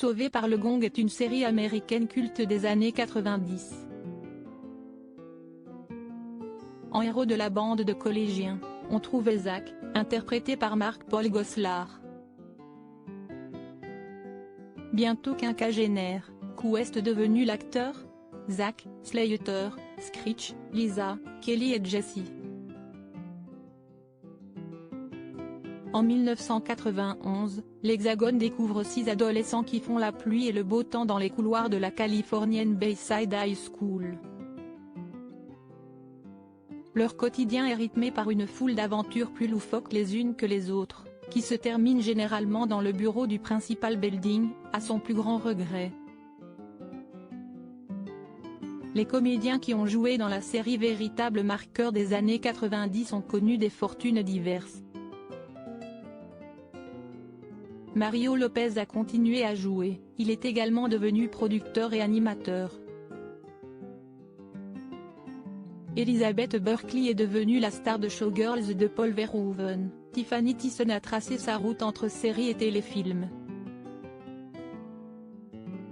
Sauvé par le gong est une série américaine culte des années 90. En héros de la bande de collégiens, on trouve Zach, interprété par Mark-Paul Gosselaar. Bientôt quinquagénaire, qu'où est devenu l'acteur? Zach, Slater, Screech, Lisa, Kelly et Jessie. En 1991, l'Hexagone découvre 6 adolescents qui font la pluie et le beau temps dans les couloirs de la californienne Bayside High School. Leur quotidien est rythmé par une foule d'aventures plus loufoques les unes que les autres, qui se terminent généralement dans le bureau du principal building, à son plus grand regret. Les comédiens qui ont joué dans la série, véritable marqueur des années 90, ont connu des fortunes diverses. Mario Lopez a continué à jouer, il est également devenu producteur et animateur. Elizabeth Berkley est devenue la star de Showgirls de Paul Verhoeven. Tiffany Thiessen a tracé sa route entre séries et téléfilms.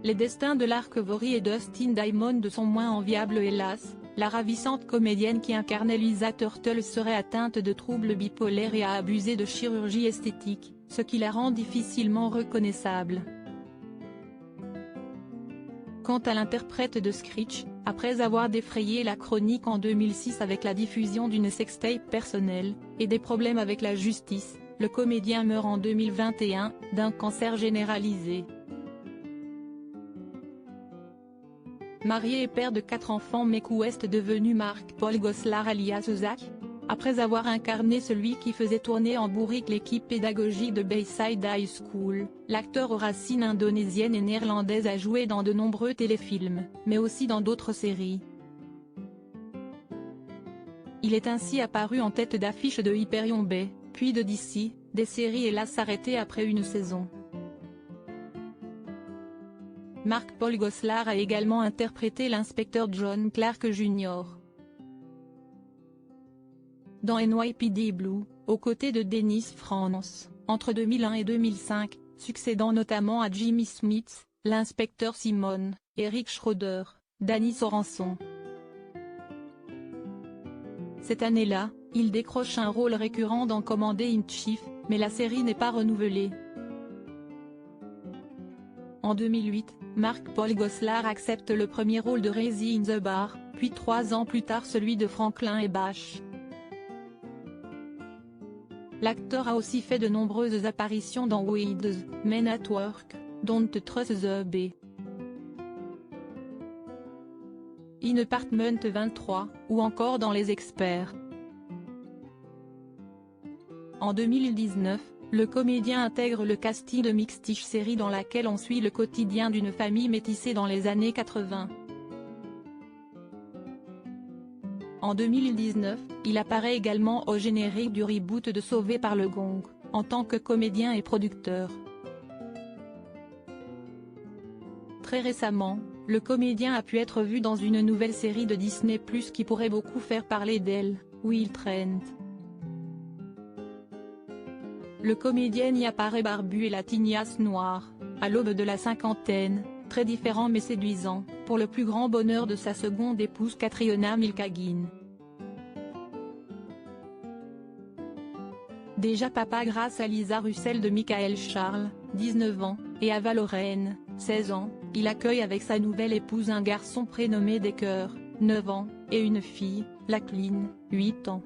Les destins de Lark Vory et Dustin Diamond sont moins enviables hélas. La ravissante comédienne qui incarnait Lisa Turtle serait atteinte de troubles bipolaires et a abusé de chirurgie esthétique, ce qui la rend difficilement reconnaissable. Quant à l'interprète de Screech, après avoir défrayé la chronique en 2006 avec la diffusion d'une sextape personnelle, et des problèmes avec la justice, le comédien meurt en 2021, d'un cancer généralisé. Marié et père de 4 enfants, mais qu'où est devenu Mark-Paul Gosselaar alias Zach? Après avoir incarné celui qui faisait tourner en bourrique l'équipe pédagogique de Bayside High School, l'acteur aux racines indonésiennes et néerlandaises a joué dans de nombreux téléfilms, mais aussi dans d'autres séries. Il est ainsi apparu en tête d'affiche de Hyperion Bay, puis de DC, des séries hélas arrêtées après une saison. Mark-Paul Gosselaar a également interprété l'inspecteur John Clark Jr. dans NYPD Blue, aux côtés de Dennis Franz, entre 2001 et 2005, succédant notamment à Jimmy Smith, l'inspecteur Simon, Eric Schroeder, Danny Sorenson. Cette année-là, il décroche un rôle récurrent dans Commander in Chief, mais la série n'est pas renouvelée. En 2008, Mark-Paul Gosselaar accepte le premier rôle de Raisy in the Bar, puis 3 ans plus tard celui de Franklin et Bash. L'acteur a aussi fait de nombreuses apparitions dans Weeds, Men at Work, Don't Trust the Bee, In Apartment 23, ou encore dans Les Experts. En 2019, le comédien intègre le casting de Mixed-ish, série dans laquelle on suit le quotidien d'une famille métissée dans les années 80. En 2019, il apparaît également au générique du reboot de Sauvé par le gong, en tant que comédien et producteur. Très récemment, le comédien a pu être vu dans une nouvelle série de Disney+ qui pourrait beaucoup faire parler d'elle, Will Trent. Le comédien y apparaît barbu et la tignasse noire, à l'aube de la cinquantaine, très différent mais séduisant, pour le plus grand bonheur de sa seconde épouse Catriona Milkagin. Déjà papa grâce à Lisa Russell de Michael Charles, 19 ans, et Ava Loren, 16 ans, il accueille avec sa nouvelle épouse un garçon prénommé Decker, 9 ans, et une fille, Lachlan, 8 ans.